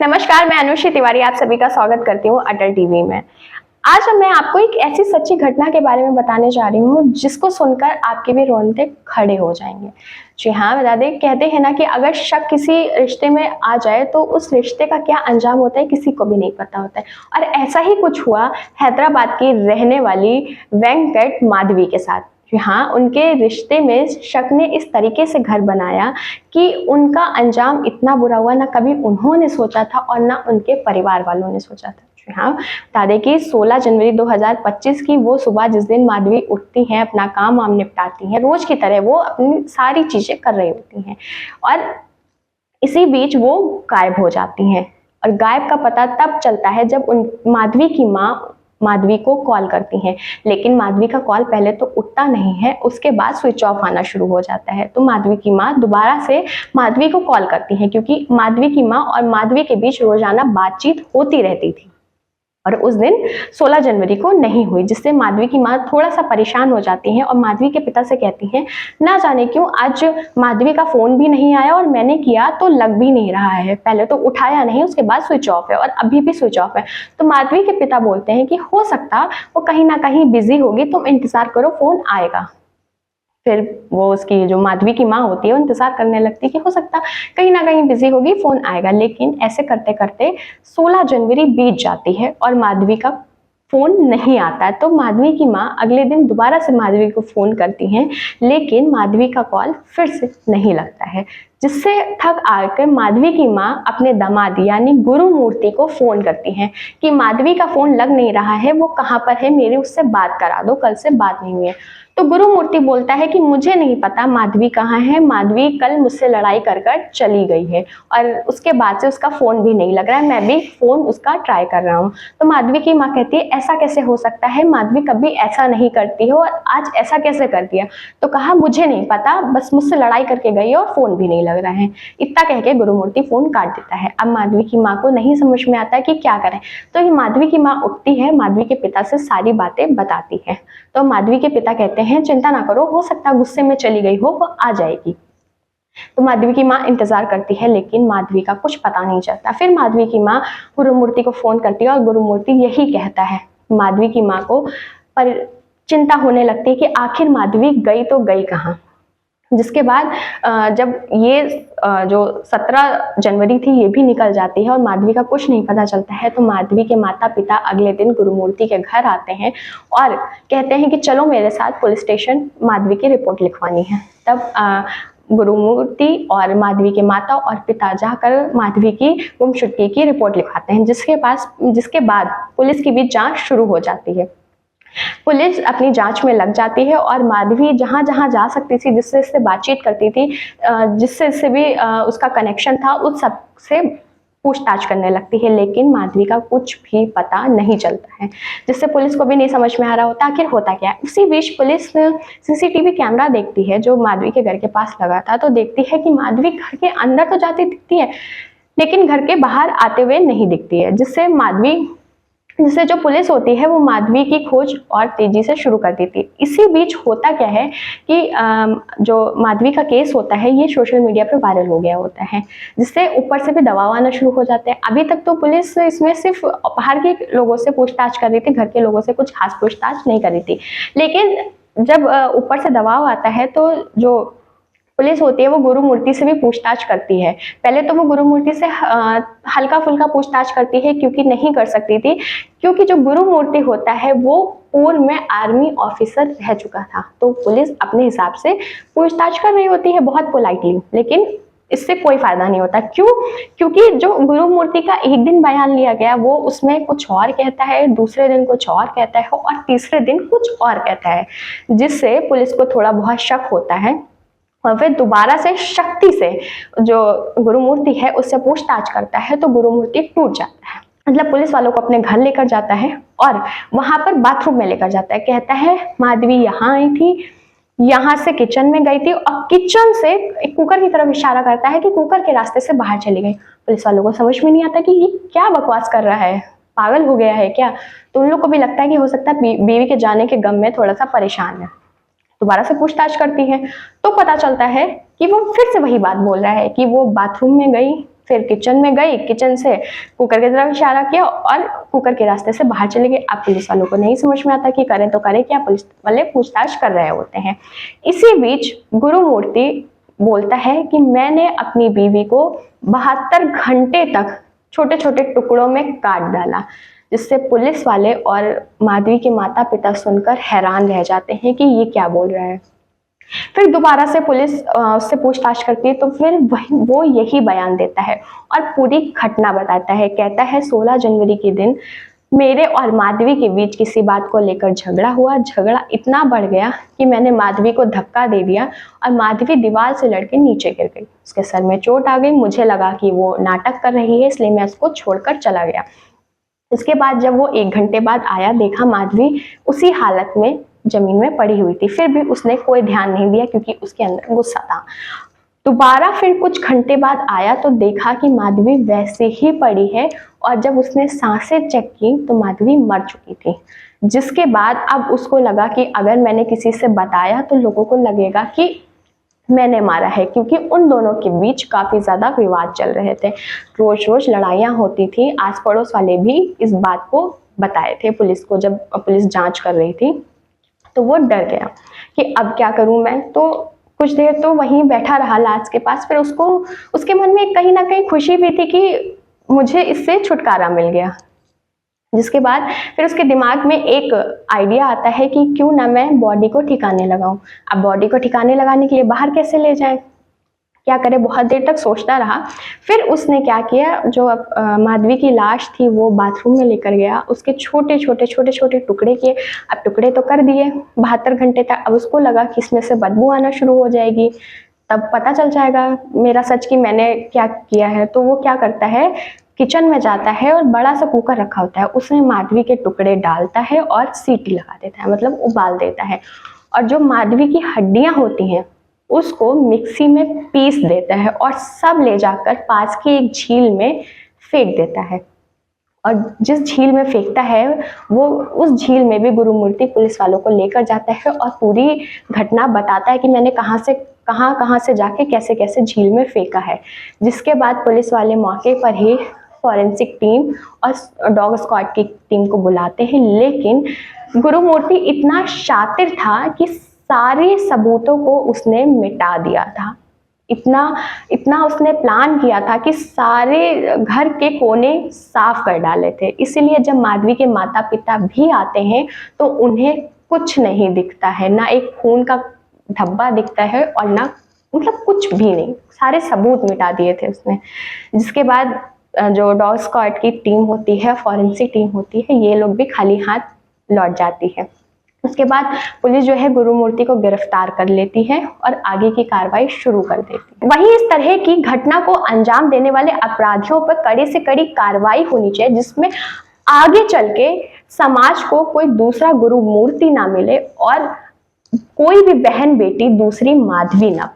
नमस्कार, मैं अनुश्री तिवारी आप सभी का स्वागत करती हूँ अटल टीवी में। आज मैं आपको एक ऐसी सच्ची घटना के बारे में बताने जा रही हूँ जिसको सुनकर आपके भी रोंगटे खड़े हो जाएंगे। जी हाँ, बता दें, कहते हैं ना कि अगर शक किसी रिश्ते में आ जाए तो उस रिश्ते का क्या अंजाम होता है किसी को भी नहीं पता होता है। और ऐसा ही कुछ हुआ हैदराबाद की रहने वाली वेंकट माधवी के साथ। हाँ, उनके रिश्ते में शक ने इस तरीके से घर बनाया कि उनका अंजाम इतना बुरा हुआ, ना कभी उन्होंने सोचा था और ना उनके परिवार वालों ने सोचा था। जी हाँ, बता दें कि 16 जनवरी 2025 की वो सुबह जिस दिन माधवी उठती हैं, अपना काम वाम निपटाती हैं, रोज की तरह वो अपनी सारी चीजें कर रही होती हैं और इसी बीच वो गायब हो जाती हैं। और गायब का पता तब चलता है जब उन माधवी की माँ माधवी को कॉल करती हैं, लेकिन माधवी का कॉल पहले तो उठता नहीं है, उसके बाद स्विच ऑफ आना शुरू हो जाता है। तो माधवी की माँ दोबारा से माधवी को कॉल करती हैं क्योंकि माधवी की माँ और माधवी के बीच रोजाना बातचीत होती रहती थी और उस दिन 16 जनवरी को नहीं हुई, जिससे माधवी की माँ थोड़ा सा परेशान हो जाती हैं और माधवी के पिता से कहती हैं, ना जाने क्यों आज माधवी का फोन भी नहीं आया और मैंने किया तो लग भी नहीं रहा है, पहले तो उठाया नहीं, उसके बाद स्विच ऑफ है और अभी भी स्विच ऑफ है। तो माधवी के पिता बोलते हैं कि हो सकता वो कहीं ना कहीं बिजी होगी, तुम इंतजार करो, फोन आएगा। फिर वो उसकी जो माधवी की माँ होती है वो इंतजार करने लगती है कि हो सकता कहीं ना कहीं बिजी होगी, फोन आएगा। लेकिन ऐसे करते करते 16 जनवरी बीत जाती है और माधवी का फोन नहीं आता है। तो माधवी की माँ अगले दिन दोबारा से माधवी को फोन करती हैं, लेकिन माधवी का कॉल फिर से नहीं लगता है, जिससे थक आकर माधवी की माँ अपने दामाद यानी गुरुमूर्ति को फोन करती हैं कि माधवी का फोन लग नहीं रहा है, वो कहाँ पर है, मेरी उससे बात करा दो, कल से बात नहीं हुई है। तो गुरुमूर्ति बोलता है कि मुझे नहीं पता माधवी कहाँ है, माधवी कल मुझसे लड़ाई कर कर चली गई है और उसके बाद से उसका फोन भी नहीं लग रहा है, मैं भी फोन उसका ट्राई कर रहा हूँ। तो माधवी की माँ कहती है ऐसा कैसे हो सकता है, माधवी कभी ऐसा नहीं करती हो और आज ऐसा कैसे कर दिया। तो कहा मुझे नहीं पता, बस मुझसे लड़ाई करके गई और फोन भी नहीं लग रहा है। इतना कह के गुरुमूर्ति फोन काट देता है। अब माधवी की माँ को नहीं समझ में आता है कि क्या करें। तो ये माधवी की माँ उठती है, माधवी के पिता से सारी बातें बताती है। तो माधवी के पिता कहते हैं चिंता ना करो, हो सकता गुस्से में चली गई हो, वो आ जाएगी। तो माधवी की माँ इंतजार करती है, लेकिन माधवी का कुछ पता नहीं चलता। फिर माधवी की माँ गुरुमूर्ति को फोन करती है और गुरुमूर्ति यही कहता है। माधवी की माँ को पर चिंता होने लगती है कि आखिर माधवी गई तो गई कहाँ। जिसके बाद जब ये जो 17 जनवरी थी ये भी निकल जाती है और माधवी का कुछ नहीं पता चलता है, तो माधवी के माता पिता अगले दिन गुरुमूर्ति के घर आते हैं और कहते हैं कि चलो मेरे साथ पुलिस स्टेशन, माधवी की रिपोर्ट लिखवानी है। तब गुरुमूर्ति और माधवी के माता और पिता जाकर माधवी की गुमशुदगी की रिपोर्ट लिखवाते हैं, जिसके बाद पुलिस की भी जांच शुरू हो जाती है। पुलिस अपनी जांच में लग जाती है और माधवी जहां जहां जा सकती थी, जिससे इससे बातचीत करती थी, जिससे इससे भी उसका कनेक्शन था, उस सब से पूछताछ करने लगती है, लेकिन माधवी का कुछ भी पता नहीं चलता है, जिससे पुलिस को भी नहीं समझ में आ रहा होता आखिर होता क्या है। उसी बीच पुलिस सीसीटीवी कैमरा देखती है जो माधवी के घर के पास लगा था, तो देखती है कि माधवी घर के अंदर तो जाती दिखती है लेकिन घर के बाहर आते हुए नहीं दिखती है, जिससे जो पुलिस होती है वो माधवी की खोज और तेजी से शुरू कर देती है। इसी बीच होता क्या है कि जो माधवी का केस होता है ये सोशल मीडिया पे वायरल हो गया होता है, जिससे ऊपर से भी दबाव आना शुरू हो जाते हैं। अभी तक तो पुलिस इसमें सिर्फ बाहर के लोगों से पूछताछ कर रही थी, घर के लोगों से कुछ खास पूछताछ नहीं कर रही थी। लेकिन जब ऊपर से दबाव आता है तो जो पुलिस होती है वो गुरुमूर्ति से भी पूछताछ करती है। पहले तो वो गुरुमूर्ति से हल्का फुल्का पूछताछ करती है क्योंकि नहीं कर सकती थी, क्योंकि जो गुरुमूर्ति होता है वो पूर्व में आर्मी ऑफिसर रह चुका था। तो पुलिस अपने हिसाब से पूछताछ कर रही होती है बहुत पोलाइटली, लेकिन इससे कोई फायदा नहीं होता। क्यों? क्योंकि जो गुरुमूर्ति का एक दिन बयान लिया गया वो उसमें कुछ और कहता है, दूसरे दिन कुछ और कहता है और तीसरे दिन कुछ और कहता है, जिससे पुलिस को थोड़ा बहुत शक होता है और फिर दोबारा से शक्ति से जो गुरुमूर्ति है उससे पूछताछ करता है, तो गुरुमूर्ति टूट जाता है। मतलब पुलिस वालों को अपने घर लेकर जाता है और वहां पर बाथरूम में लेकर जाता है। कहता है माधवी यहाँ आई थी, यहाँ से किचन में गई थी और किचन से एक कुकर की तरफ इशारा करता है कि कुकर के रास्ते से बाहर चली गई। पुलिस वालों को समझ में नहीं आता कि ये क्या बकवास कर रहा है, पागल हो गया है क्या। तो उन लोग को भी लगता है कि हो सकता है बीवी के जाने के गम में थोड़ा सा परेशान है। दोबारा से पूछताछ करती है तो पता चलता है कि वो फिर से वही बात बोल रहा है कि वो बाथरूम में गई, फिर किचन में गई, किचन से कुकर की तरफ इशारा किया और कुकर के रास्ते से बाहर चले गए। अब पुलिस वालों को नहीं समझ में आता कि करें तो करें क्या, पुलिस वाले पूछताछ कर रहे होते हैं। इसी बीच गुरुमूर्ति बोलता है कि मैंने अपनी बीवी को 72 घंटे तक छोटे छोटे टुकड़ों में काट डाला, जिससे पुलिस वाले और माधवी के माता पिता सुनकर हैरान रह जाते हैं कि ये क्या बोल रहा है। फिर दोबारा से पुलिस उससे पूछताछ करती है तो फिर वो यही बयान देता है और पूरी घटना बताता है। कहता है 16 जनवरी के दिन मेरे और माधवी के बीच किसी बात को लेकर झगड़ा हुआ। झगड़ा इतना बढ़ गया कि मैंने माधवी को धक्का दे दिया और माधवी दीवार से लड़के नीचे गिर गई। उसके सर में चोट आ गई। मुझे लगा कि वो नाटक कर रही है, इसलिए मैं उसको छोड़कर चला गया। इसके बाद जब वो 1 घंटे बाद आया, देखा माधवी उसी हालत में जमीन में पड़ी हुई थी। फिर भी उसने कोई ध्यान नहीं दिया क्योंकि उसके अंदर गुस्सा था। दोबारा फिर कुछ घंटे बाद आया तो देखा कि माधवी वैसे ही पड़ी है और जब उसने सांसें चेक की तो माधवी मर चुकी थी। जिसके बाद अब उसको लगा कि अगर मैंने किसी से बताया तो लोगों को लगेगा कि मैंने मारा है, क्योंकि उन दोनों के बीच काफी ज्यादा विवाद चल रहे थे। रोज रोज लड़ाइयाँ होती थी। आस पड़ोस वाले भी इस बात को बताए थे पुलिस को। जब पुलिस जांच कर रही थी तो वो डर गया कि अब क्या करूं मैं। तो कुछ देर तो वहीं बैठा रहा लाश के पास। फिर उसको उसके मन में कहीं ना कहीं खुशी भी थी कि मुझे इससे छुटकारा मिल गया। जिसके बाद फिर उसके दिमाग में एक आइडिया आता है कि क्यों ना मैं बॉडी को ठिकाने लगाऊं। अब बॉडी को ठिकाने लगाने के लिए बाहर कैसे ले जाएं, क्या करे। बहुत देर तक सोचता रहा। फिर उसने क्या किया, जो माधवी की लाश थी वो बाथरूम में लेकर गया। उसके छोटे छोटे टुकड़े किए। अब टुकड़े तो कर दिए 72 घंटे तक। अब उसको लगा कि इसमें से बदबू आना शुरू हो जाएगी, तब पता चल जाएगा मेरा सच कि मैंने क्या किया है। तो वो क्या करता है, किचन में जाता है और बड़ा सा कुकर रखा होता है, उसमें माधवी के टुकड़े डालता है और सीटी लगा देता है, मतलब उबाल देता है। और जो माधवी की हड्डियां होती हैं उसको मिक्सी में पीस देता है और सब ले जाकर पास की एक झील में फेंक देता है। और जिस झील में फेंकता है वो उस झील में भी गुरुमूर्ति पुलिस वालों को लेकर जाता है और पूरी घटना बताता है कि मैंने कहाँ से जाके कैसे कैसे झील में फेंका है। जिसके बाद पुलिस वाले मौके पर ही फॉरेंसिक टीम और डॉग स्क्वाड की टीम को बुलाते हैं। लेकिन गुरुमूर्ति इतना शातिर था कि सारे सबूतों को उसने मिटा दिया था। इतना उसने प्लान किया था कि सारे घर के कोने साफ कर डाले थे। इसीलिए जब माधवी के माता पिता भी आते हैं तो उन्हें कुछ नहीं दिखता है, ना एक खून का धब्बा दिखता है और ना मतलब कुछ भी नहीं, सारे सबूत मिटा दिए थे उसने। जिसके बाद जो डॉग स्क्वाड की टीम होती है, फॉरेंसिक टीम होती है, ये लोग भी खाली हाथ लौट जाती है। उसके बाद पुलिस जो है गुरुमूर्ति को गिरफ्तार कर लेती है और आगे की कार्रवाई शुरू कर देती है। वहीं इस तरह की घटना को अंजाम देने वाले अपराधियों पर कड़ी से कड़ी कार्रवाई होनी चाहिए, जिसमें आगे चल के समाज को कोई दूसरा गुरुमूर्ति ना मिले और कोई भी बहन बेटी दूसरी माधवी ना